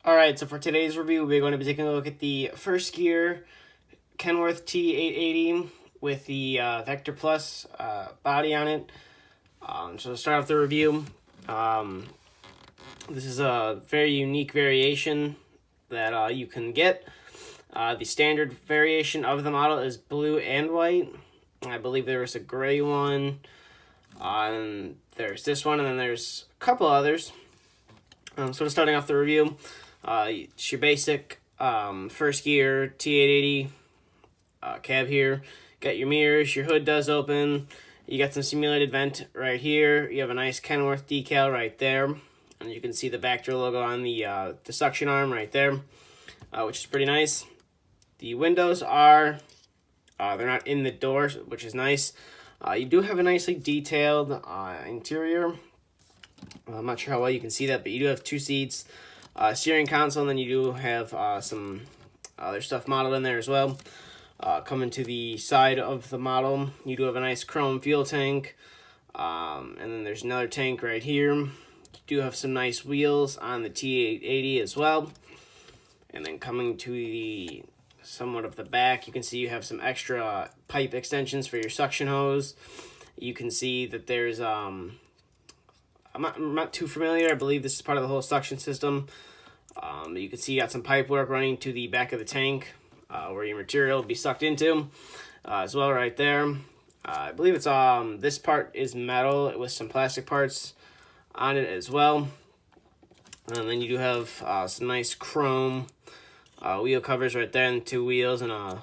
Alright, so for today's review, we're going to be taking a look at the first gear Kenworth T880 with the Vector Plus body on it. So to start off the review, this is a very unique variation that you can get. The standard variation of the model is blue and white. I believe there is a gray one, and there's this one, and then there's a couple others. So starting off the review, it's your basic first gear T880 cab here. Got your mirrors, your hood does open. You got some simulated vent right here. You have a nice Kenworth decal right there. And you can see the Vactor logo on the suction arm right there, which is pretty nice. The windows are, they're not in the door, which is nice. You do have a nicely detailed interior. I'm not sure how well you can see that, but you do have two seats, steering console, and then you do have some other stuff modeled in there as well. Coming to the side of the model, you do have a nice chrome fuel tank, and then there's another tank right here. You do have some nice wheels on the T880 as well. And then coming to the somewhat of the back, you can see you have some extra pipe extensions for your suction hose. You can see that there's I'm not too familiar. I believe this is part of the whole suction system. You can see you got some pipe work running to the back of the tank where your material will be sucked into as well right there. I believe it's this part is metal with some plastic parts on it as well. And then you do have some nice chrome wheel covers right there, and two wheels and a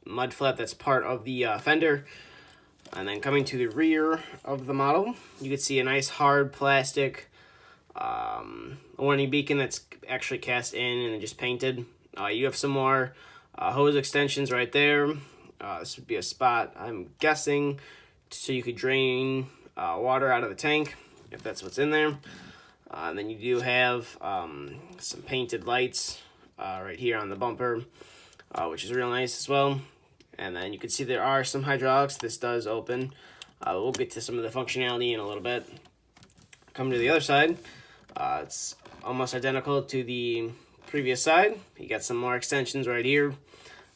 mud flap that's part of the fender. And then coming to the rear of the model, you can see a nice hard plastic warning beacon that's actually cast in and then just painted. You have some more hose extensions right there. This would be a spot, I'm guessing, so you could drain water out of the tank, if that's what's in there. And then you do have some painted lights right here on the bumper, which is real nice as well. And then you can see there are some hydraulics. This does open. We'll get to some of the functionality in a little bit. Coming to the other side, it's almost identical to the previous side. You got some more extensions right here.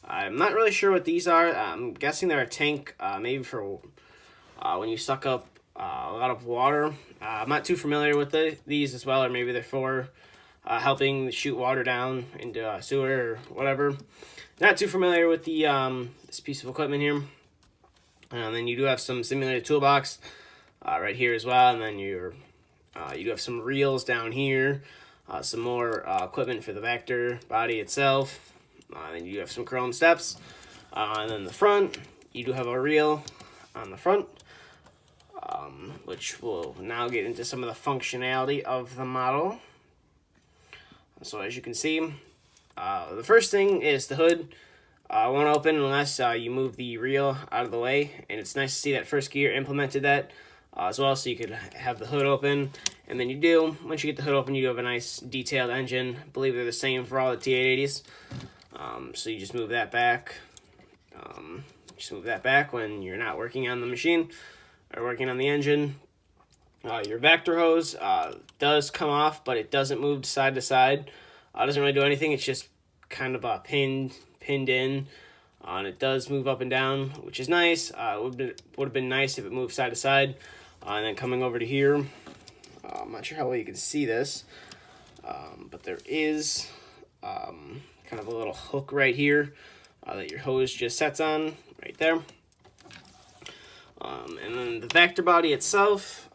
I'm not really sure what these are. I'm guessing they're a tank, maybe for when you suck up a lot of water. I'm not too familiar with these as well, or maybe they're for helping shoot water down into a sewer or whatever. Not too familiar with the this piece of equipment here. And then you do have some simulated toolbox right here as well. And then you do have some reels down here. Some more equipment for the Vactor body itself. Then you have some chrome steps. And then the front, you do have a reel on the front, which will now get into some of the functionality of the model. So as you can see, the first thing is the hood. Won't open unless you move the reel out of the way, and it's nice to see that first gear implemented that as well, so you could have the hood open. And then you do, once you get the hood open, you do have a nice detailed engine. I believe they're the same for all the T880s. So you just move that back. When you're not working on the machine or working on the engine. Your Vactor hose does come off, but it doesn't move side to side. It doesn't really do anything. It's just kind of pinned in, and it does move up and down, which is nice. It would have been nice if it moved side to side. And then coming over to here, I'm not sure how well you can see this, but there is kind of a little hook right here that your hose just sets on right there. And then the Vactor body itself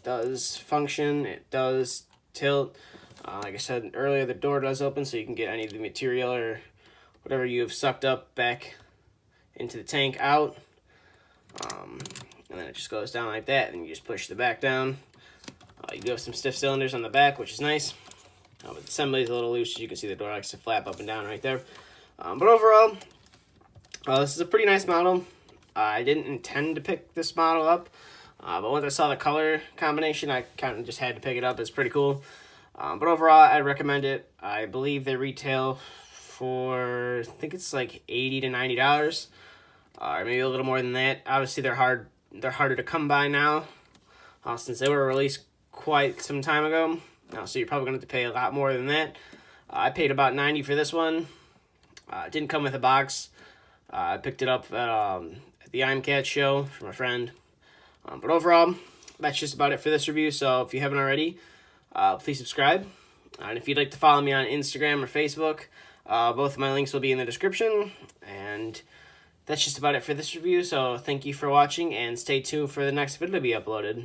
does function. It does tilt. Like I said earlier, the door does open, so you can get any of the material or whatever you have sucked up back into the tank out. And then it just goes down like that, and you just push the back down. You do have some stiff cylinders on the back, which is nice. But the assembly is a little loose. As you can see, the door likes to flap up and down right there. But overall, this is a pretty nice model. I didn't intend to pick this model up, but once I saw the color combination, I kind of just had to pick it up. It's pretty cool. But overall, I recommend it. I believe they retail for, I think it's like $80 to $90, or maybe a little more than that. Obviously, they're harder to come by now, since they were released quite some time ago. So you're probably going to have to pay a lot more than that. I paid about $90 for this one. It didn't come with a box. I picked it up at the IMCAT show from a friend. But overall, that's just about it for this review. So if you haven't already, please subscribe. And if you'd like to follow me on Instagram or Facebook, both of my links will be in the description. And that's just about it for this review. So thank you for watching, and stay tuned for the next video to be uploaded.